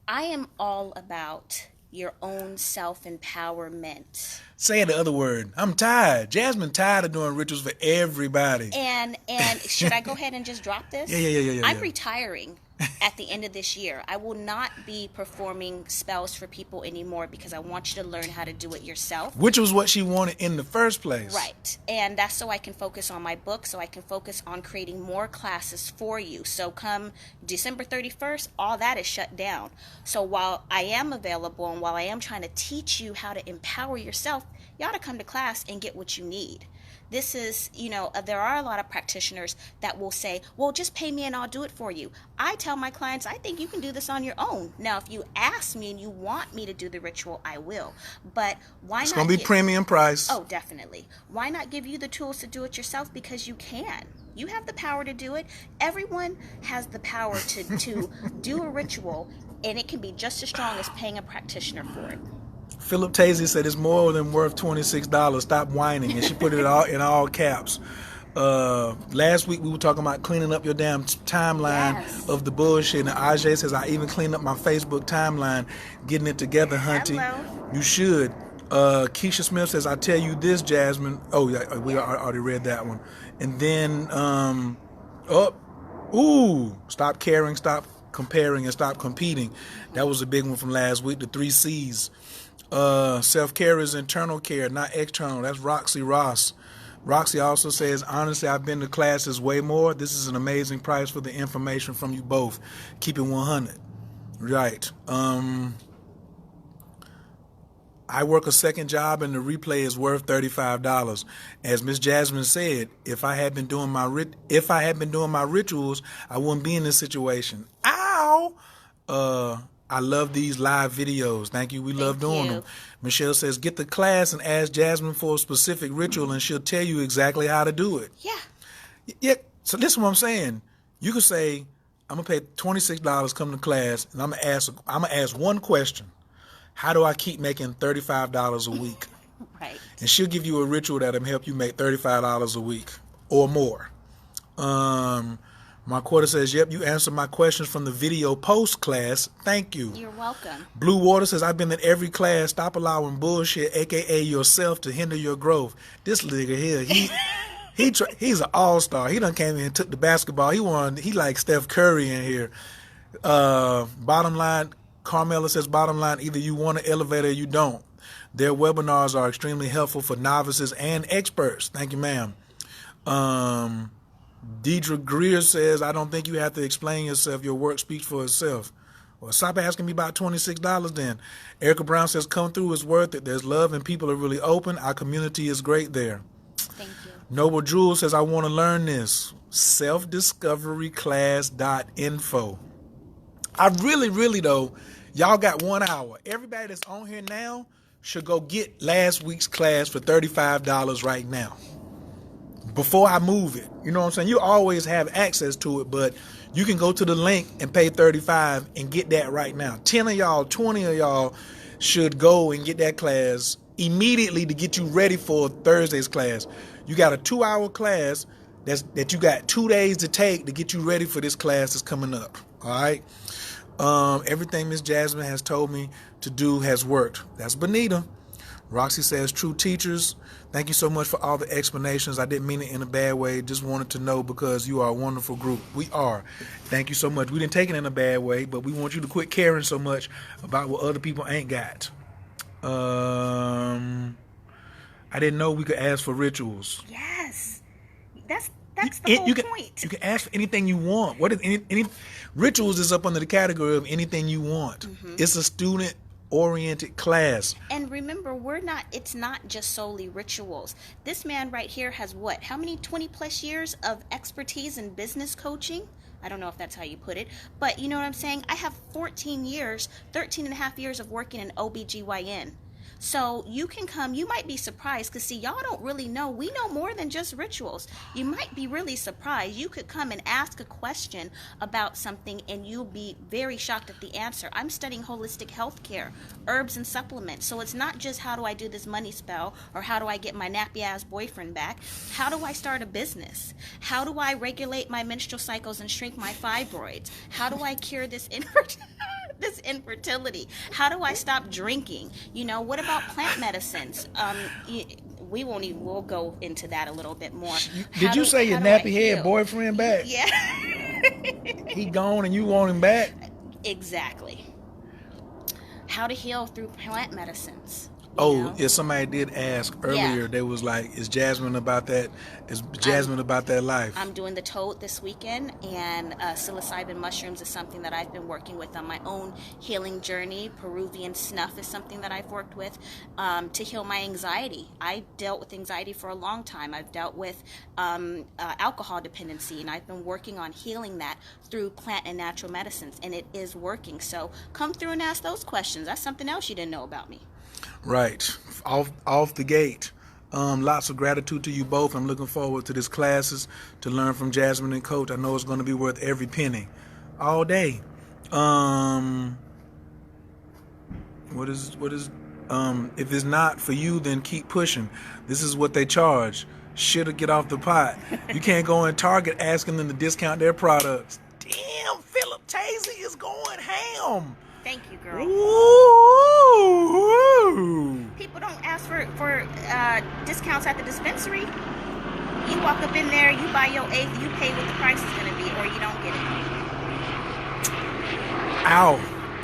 I am all about your own self-empowerment. Say the other word. I'm tired. Jasmine tired of doing rituals for everybody. And should I go ahead and just drop this? Yeah. I'm retiring. at the end of this year. I will not be performing spells for people anymore because I want you to learn how to do it yourself. Which was what she wanted in the first place. Right. And that's so I can focus on my book, so I can focus on creating more classes for you. So come December 31st, all that is shut down. So while I am available and while I am trying to teach you how to empower yourself, you ought to come to class and get what you need. This is, there are a lot of practitioners that will say, well, just pay me and I'll do it for you. I tell my clients, I think you can do this on your own. Now, if you ask me and you want me to do the ritual, I will. But why not? It's going to be premium price. Oh, definitely. Why not give you the tools to do it yourself? Because you can. You have the power to do it. Everyone has the power to do a ritual, and it can be just as strong as paying a practitioner for it. Philip Tazy said it's more than worth $26. Stop whining. And she put it all in all caps. Last week we were talking about cleaning up your damn timeline of the bullshit. And Ajay says, I even cleaned up my Facebook timeline, getting it together, hunty. Hello. You should. Keisha Smith says, I tell you this, Jasmine. Oh, yeah, we already read that one. And then, stop caring, stop comparing, and stop competing. That was a big one from last week, the 3 C's. Self-care is internal care, not external. That's Roxy Ross. Roxy also says, honestly, I've been to classes way more. This is an amazing price for the information from you both. Keep it 100. Right. I work a second job and the replay is worth $35. As Miss Jasmine said, if I had been doing my rituals, I wouldn't be in this situation. Ow! I love these live videos. Thank you. We love doing them. Michelle says, get the class and ask Jasmine for a specific ritual and she'll tell you exactly how to do it. Yeah. Yeah. So this is what I'm saying. You could say, I'm going to pay $26, come to class, and I'm going to ask one question. How do I keep making $35 a week? Right. And she'll give you a ritual that'll help you make $35 a week or more. Marquetta says, yep, you answered my questions from the video post class. Thank you. You're welcome. Blue Water says, I've been in every class. Stop allowing bullshit, a.k.a. yourself, to hinder your growth. This nigga here, he's an all-star. He done came in and took the basketball. He like Steph Curry in here. Bottom line, Carmela says, bottom line, either you want an elevator or you don't. Their webinars are extremely helpful for novices and experts. Thank you, ma'am. Deidre Greer says, I don't think you have to explain yourself. Your work speaks for itself. Well, stop asking me about $26 then. Erica Brown says, come through, it's worth it. There's love and people are really open. Our community is great there. Thank you. Noble Jewel says, I want to learn this. Selfdiscoveryclass.info. I really, though, y'all got 1 hour. Everybody that's on here now should go get last week's class for $35 right now. Before I move it. You know what I'm saying? You always have access to it, but you can go to the link and pay $35 and get that right now. 10 of y'all, 20 of y'all should go and get that class immediately to get you ready for Thursday's class. You got a 2-hour class that you got 2 days to take to get you ready for this class that's coming up. All right? Everything Miss Jasmine has told me to do has worked. That's Benita. Roxy says, true teachers, thank you so much for all the explanations. I didn't mean it in a bad way. Just wanted to know because you are a wonderful group. We are. Thank you so much. We didn't take it in a bad way, but we want you to quit caring so much about what other people ain't got. I didn't know we could ask for rituals. Yes. That's the whole point. You can ask for anything you want. What is any rituals is up under the category of anything you want. Mm-hmm. It's a student-oriented class. And remember, it's not just solely rituals. This man right here has what? How many 20 plus years of expertise in business coaching? I don't know if that's how you put it, but you know what I'm saying? I have 13 and a half years of working in OBGYN. So you can come, you might be surprised, because see, y'all don't really know. We know more than just rituals. You might be really surprised. You could come and ask a question about something and you'll be very shocked at the answer. I'm studying holistic health care, herbs and supplements. So it's not just how do I do this money spell or how do I get my nappy ass boyfriend back. How do I start a business? How do I regulate my menstrual cycles and shrink my fibroids? How do I cure this infertility? How do I stop drinking? What about plant medicines? We'll go into that a little bit more. Did you say your nappy head boyfriend back? Yeah. He gone and you want him back? Exactly. How to heal through plant medicines. Oh, yeah, somebody did ask earlier. Yeah. They was like, is Jasmine about that? Is Jasmine about that life? I'm doing the toad this weekend, and psilocybin mushrooms is something that I've been working with on my own healing journey. Peruvian snuff is something that I've worked with to heal my anxiety. I dealt with anxiety for a long time. I've dealt with alcohol dependency, and I've been working on healing that through plant and natural medicines, and it is working. So come through and ask those questions. That's something else you didn't know about me. Right. Off the gate. Lots of gratitude to you both. I'm looking forward to these classes to learn from Jasmine and Coach. I know it's going to be worth every penny all day. What is if it's not for you, then keep pushing. This is what they charge. Shit'll get off the pot. You can't go in Target asking them to discount their products. Damn, Philip Tazy is going ham. Thank you, girl. Ooh. People don't ask for discounts at the dispensary. You walk up in there, you buy your eighth, you pay what the price is going to be, or you don't get it. Ow.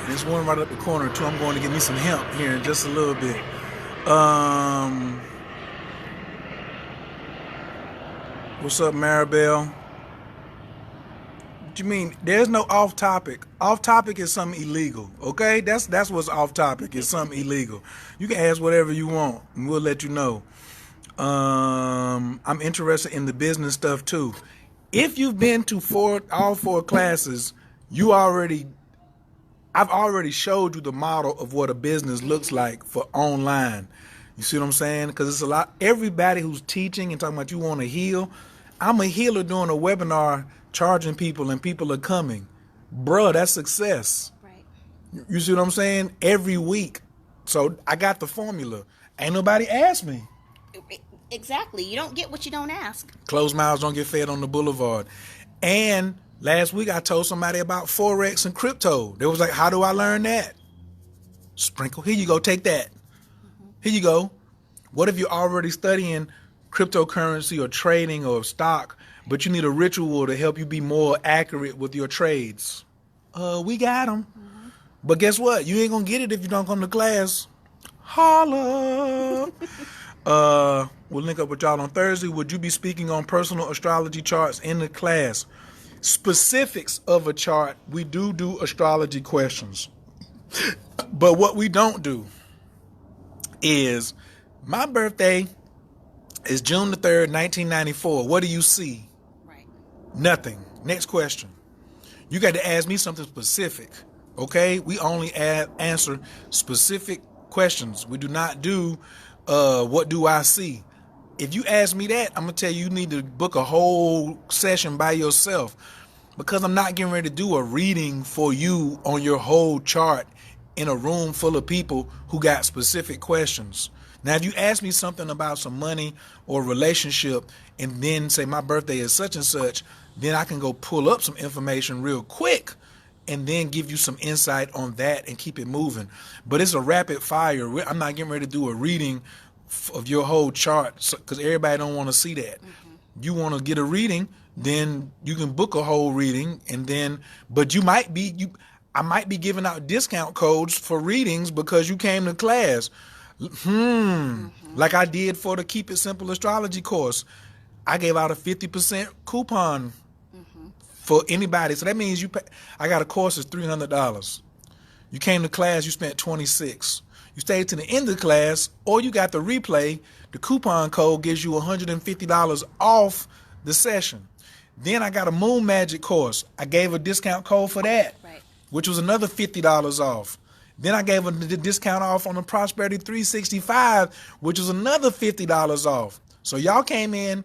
There's one right up the corner, too. I'm going to get me some hemp here in just a little bit. What's up, Maribel? What you mean? There's no off topic. Off topic is something illegal, okay? That's what's off topic. It's something illegal. You can ask whatever you want, and we'll let you know. I'm interested in the business stuff too. If you've been to all four classes, I've already showed you the model of what a business looks like for online. You see what I'm saying? Because it's a lot. Everybody who's teaching and talking about you want to heal. I'm a healer doing a webinar, charging people, and people are coming. Bruh, that's success. Right. You see what I'm saying? Every week. So I got the formula. Ain't nobody asked me. Exactly. You don't get what you don't ask. Closed mouths don't get fed on the boulevard. And last week I told somebody about Forex and crypto. They was like, how do I learn that? Sprinkle. Here you go. Take that. Here you go. What if you're already studying cryptocurrency or trading or stock, but you need a ritual to help you be more accurate with your trades? We got them. But guess what? You ain't going to get it if you don't come to class. Holla. We'll link up with y'all on Thursday. Would you be speaking on personal astrology charts in the class? Specifics of a chart, we do astrology questions. But what we don't do is, my birthday is June the 3rd, 1994. What do you see? Right. Nothing. Next question. You got to ask me something specific, okay? We only answer specific questions. We do not do what do I see. If you ask me that, I'm going to tell you need to book a whole session by yourself, because I'm not getting ready to do a reading for you on your whole chart in a room full of people who got specific questions. Now, if you ask me something about some money or relationship and then say my birthday is such and such, then I can go pull up some information real quick and then give you some insight on that and keep it moving. But it's a rapid fire. I'm not getting ready to do a reading of your whole chart because everybody don't want to see that. You want to get a reading, then you can book a whole reading, and then, but I might be giving out discount codes for readings because you came to class. Like I did for the Keep It Simple Astrology course. I gave out a 50% coupon for anybody. So that means I got a course that's $300. You came to class, you spent $26. You stayed to the end of the class, or you got the replay. The coupon code gives you $150 off the session. Then I got a Moon Magic course. I gave a discount code for that, which was another $50 off. Then I gave a discount off on the Prosperity 365, which was another $50 off. So y'all came in,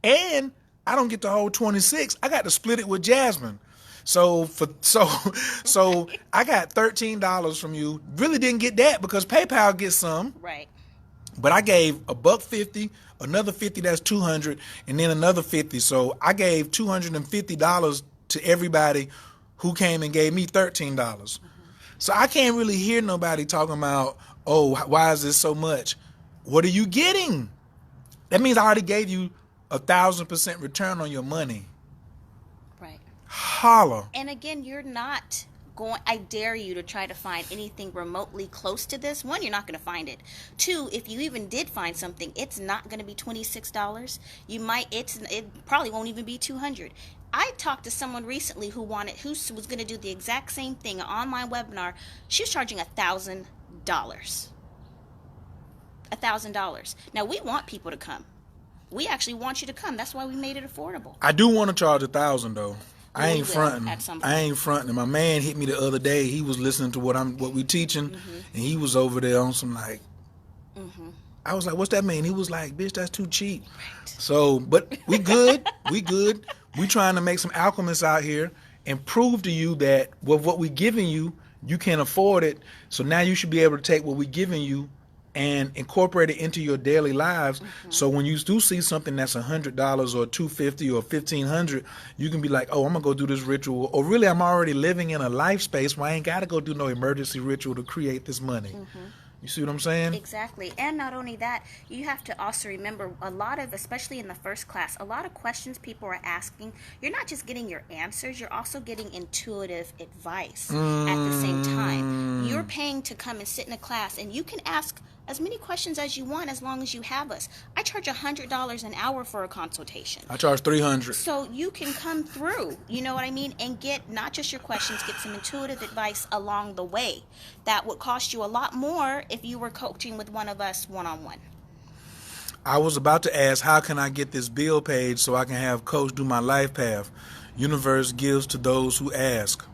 and I don't get the whole 26. I got to split it with Jasmine. So I got $13 from you. Really didn't get that because PayPal gets some. Right. But I gave $150, another $50, that's $200, and then another $50. So I gave $250 to everybody who came and gave me $13. So I can't really hear nobody talking about, oh, why is this so much? What are you getting? That means I already gave you 1,000% return on your money. Right. Holla. And again, you're not going, I dare you to try to find anything remotely close to this. One, you're not going to find it. Two, if you even did find something, it's not going to be $26. It probably won't even be $200. I talked to someone recently who was going to do the exact same thing, an online webinar. She was charging $1,000. $1,000. Now, we want people to come. We actually want you to come. That's why we made it affordable. I do want to charge $1,000 though. I ain't fronting. At some point. I ain't fronting. My man hit me the other day. He was listening to what we teaching, and he was over there on some like. I was like, "What's that mean?" He was like, "Bitch, that's too cheap." Right. So, but we good. We good. We trying to make some alchemists out here and prove to you that with what we giving you, you can afford it. So now you should be able to take what we giving you and incorporate it into your daily lives. So when you do see something that's $100 or $250 or $1,500, you can be like, oh, I'm gonna go do this ritual. Or really, I'm already living in a life space where I ain't gotta go do no emergency ritual to create this money. You see what I'm saying? Exactly. And not only that, you have to also remember especially in the first class, a lot of questions people are asking, you're not just getting your answers, you're also getting intuitive advice at the same time. You're paying to come and sit in a class, and you can ask as many questions as you want as long as you have us. I charge $100 an hour for a consultation. I charge $300. So you can come through, you know what I mean, and get not just your questions, get some intuitive advice along the way. That would cost you a lot more if you were coaching with one of us one-on-one. I was about to ask, how can I get this bill paid so I can have Coach do my life path? Universe gives to those who ask.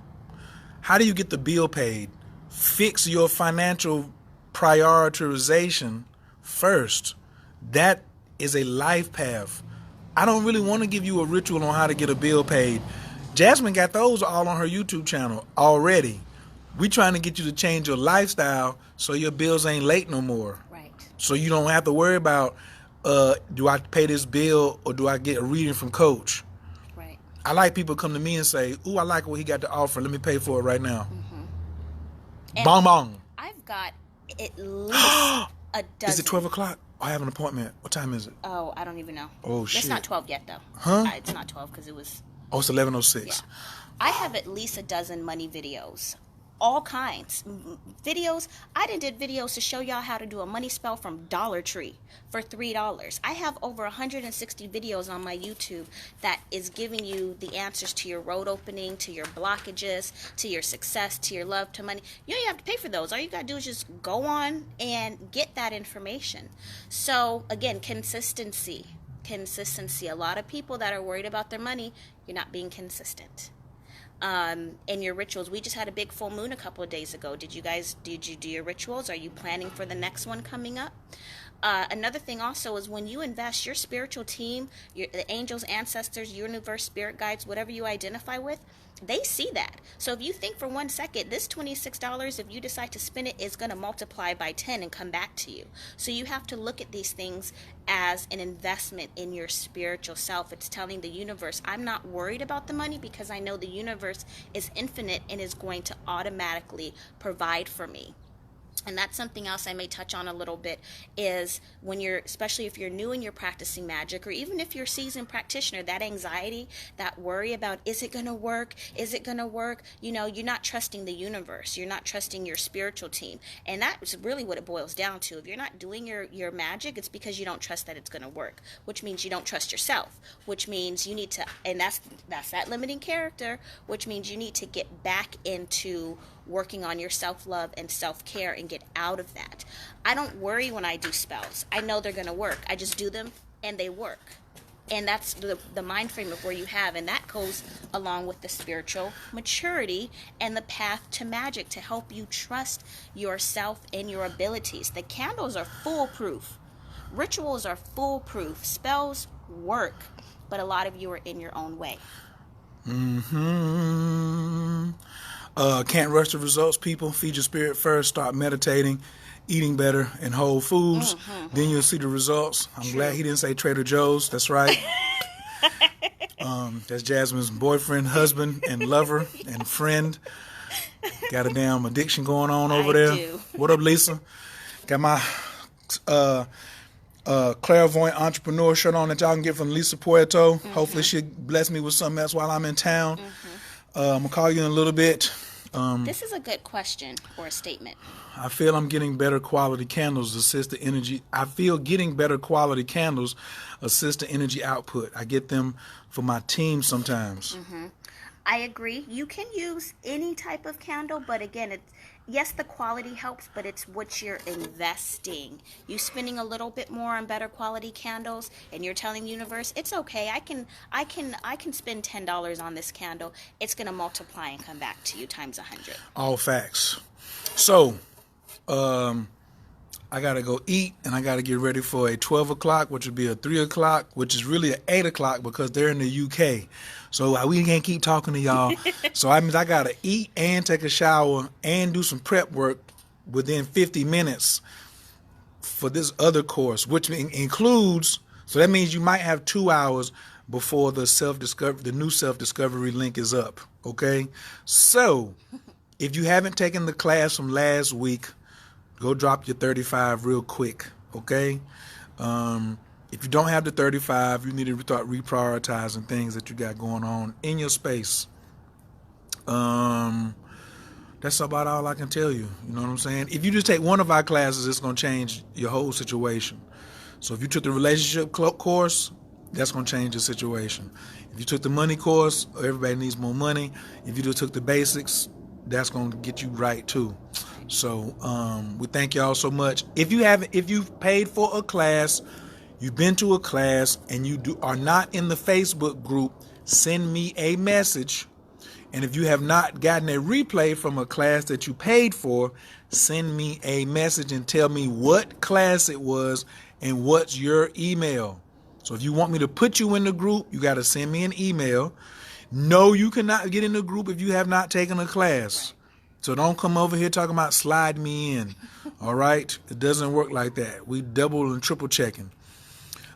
How do you get the bill paid? Fix your financial prioritization first. That is a life path. I don't really want to give you a ritual on how to get a bill paid. Jasmine got those all on her YouTube channel already. We trying to get you to change your lifestyle so your bills ain't late no more. Right. So you don't have to worry about do I pay this bill or do I get a reading from Coach? Right. I like people come to me and say, ooh, I like what he got to offer. Let me pay for it right now. Bong bong. I've got at least a dozen. Is it 12 o'clock? I have an appointment. What time is it? Oh, I don't even know. Oh, shit. It's not 12 yet, though. Huh? It's not 12 because it was... Oh, it's 11:06. Yeah. I have at least a dozen money videos. All kinds. Videos. I did videos to show y'all how to do a money spell from Dollar Tree for $3. I have over 160 videos on my YouTube that is giving you the answers to your road opening, to your blockages, to your success, to your love, to money. You don't even have to pay for those. All you got to do is just go on and get that information. So, again, consistency. A lot of people that are worried about their money, you're not being consistent. In your rituals, we just had a big full moon a couple of days ago. Did you do your rituals? Are you planning for the next one coming up? Another thing also is when you invest, your spiritual team, the angels, ancestors, universe, spirit guides, whatever you identify with, they see that. So if you think for 1 second, this $26, if you decide to spend it, is going to multiply by 10 and come back to you. So you have to look at these things as an investment in your spiritual self. It's telling the universe, I'm not worried about the money because I know the universe is infinite and is going to automatically provide for me. And that's something else I may touch on a little bit, is when especially if you're new and you're practicing magic, or even if you're a seasoned practitioner, that anxiety, that worry about, is it going to work? Is it going to work? You know, you're not trusting the universe. You're not trusting your spiritual team. And that's really what it boils down to. If you're not doing your magic, it's because you don't trust that it's going to work, which means you don't trust yourself, which means you need to, and that's that limiting character, which means you need to get back into working on your self-love and self-care and get out of that. I don't worry when I do spells. I know they're going to work. I just do them and they work. And that's the mind frame of where you have, and that goes along with the spiritual maturity and the path to magic to help you trust yourself and your abilities. The candles are foolproof. Rituals are foolproof. Spells work, but a lot of you are in your own way. Can't rush the results, people. Feed your spirit first. Start meditating, eating better and whole foods. Then you'll see the results. I'm glad he didn't say Trader Joe's. That's right. That's Jasmine's boyfriend, husband, and lover and friend. Got a damn addiction going on over there. Do. What up, Lisa? Got my Clairvoyant Entrepreneur shirt on that y'all can get from Lisa Puerto. Hopefully she'll bless me with something else while I'm in town. I'm going to call you in a little bit. This is a good question or a statement. I feel I'm getting better quality candles assist the energy. I feel getting better quality candles assist the energy output. I get them for my team sometimes. I agree. You can use any type of candle, but again, yes, the quality helps, but it's what you're investing. You spending a little bit more on better quality candles, and you're telling the universe, it's okay. I can spend $10 on this candle. It's gonna multiply and come back to you times 100. All facts. So, I gotta go eat, and I gotta get ready for a 12 o'clock, which would be a 3 o'clock, which is really an 8 o'clock because they're in the UK. So we can't keep talking to y'all. So that means I gotta eat and take a shower and do some prep work within 50 minutes for this other course, which includes. So that means you might have 2 hours before the new self-discovery link is up. Okay, so if you haven't taken the class from last week, go drop your 35 real quick. Okay. If you don't have the 35, you need to start reprioritizing things that you got going on in your space. That's about all I can tell you. You know what I'm saying? If you just take one of our classes, it's going to change your whole situation. So if you took the relationship course, that's going to change your situation. If you took the money course, everybody needs more money. If you just took the basics, that's going to get you right too. So we thank y'all so much. If you've paid for a class, you've been to a class, and you are not in the Facebook group, send me a message. And if you have not gotten a replay from a class that you paid for, send me a message and tell me what class it was and what's your email. So if you want me to put you in the group, you got to send me an email. No, you cannot get in the group if you have not taken a class. So don't come over here talking about slide me in. All right? It doesn't work like that. We double and triple checking.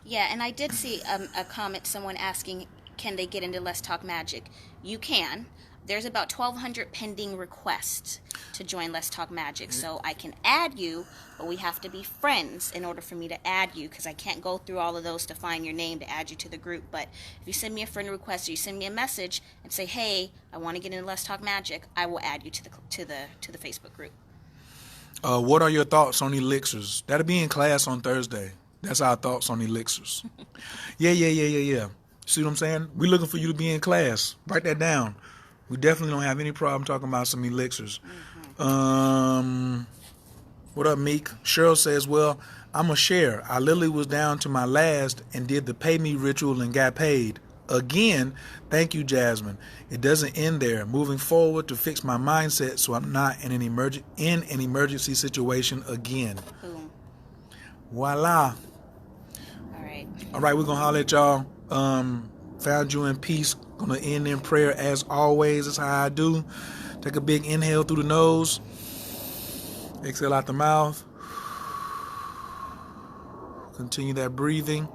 Yeah, and I did see a comment, someone asking, can they get into Let's Talk Magic? You can. There's about 1,200 pending requests to join Let's Talk Magic. So I can add you, but we have to be friends in order for me to add you, because I can't go through all of those to find your name to add you to the group. But if you send me a friend request or you send me a message and say, hey, I want to get into Let's Talk Magic, I will add you to the Facebook group. What are your thoughts on elixirs? That'll be in class on Thursday. That's our thoughts on elixirs. Yeah. See what I'm saying? We're looking for you to be in class. Write that down. We definitely don't have any problem talking about some elixirs. What up, Meek? Cheryl says, well, I'm a share. I literally was down to my last and did the pay me ritual and got paid. Again, thank you, Jasmine. It doesn't end there. Moving forward to fix my mindset so I'm not in an emergency situation again. Boom. Voila. All right, we're going to holler at y'all. Found you in peace. Going to end in prayer as always. That's how I do. Take a big inhale through the nose. Exhale out the mouth. Continue that breathing.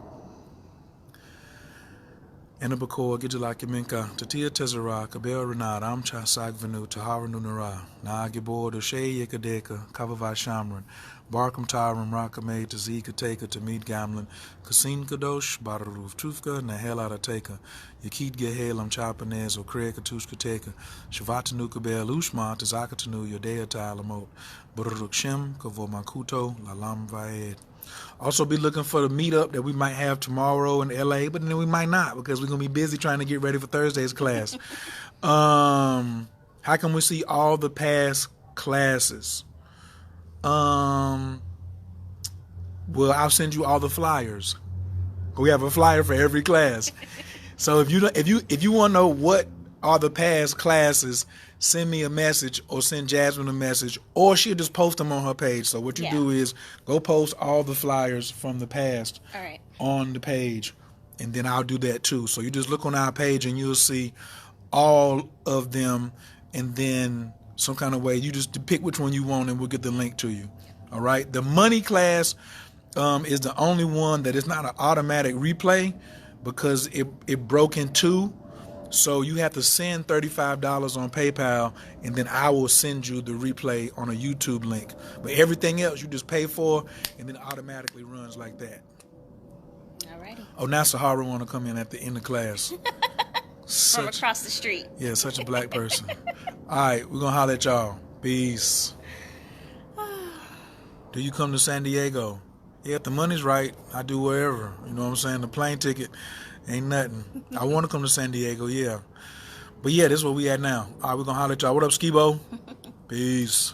Enabakor, Gijala Kiminka, Tatia Tezara, Kabel Renard, Amcha Sagvenu, Tahara Nunara, Nagibor, Doshe Yakadeka, Kavavai Shamran, Barkam Taram, Rakame, Tazika Taka, Tamid Gamlin, Kasin Kadosh, Badaruf Tufka, Nahel Arateka, Yakid Gehel, Amchapanez, Okre Katushka Teka, Shavatanu Kabel, Ushma, Tazakatanu, Yodea Talamot, Buruk Shem, Kavomakuto, Lalam Vaed. Also be looking for the meetup that we might have tomorrow in LA, but then we might not because we're going to be busy trying to get ready for Thursday's class. How can we see all the past classes? Well, I'll send you all the flyers. We have a flyer for every class. So if you want to know what are the past classes, send me a message or send Jasmine a message, or she'll just post them on her page. So what you do is go post all the flyers from the past on the page, and then I'll do that too. So you just look on our page and you'll see all of them, and then some kind of way you just pick which one you want and we'll get the link to you. All right. The money class is the only one that is not an automatic replay because it broke in two. So you have to send $35 on PayPal, and then I will send you the replay on a YouTube link. But everything else you just pay for, and then it automatically runs like that. Alrighty. Oh, now Sahara want to come in at the end of class. From across the street. Yeah, such a black person. All right, we're going to holler at y'all. Peace. Do you come to San Diego? Yeah, if the money's right, I do wherever. You know what I'm saying? The plane ticket ain't nothing. I want to come to San Diego, yeah. But yeah, this is where we at now. All right, we're going to holler at y'all. What up, Skibo? Peace.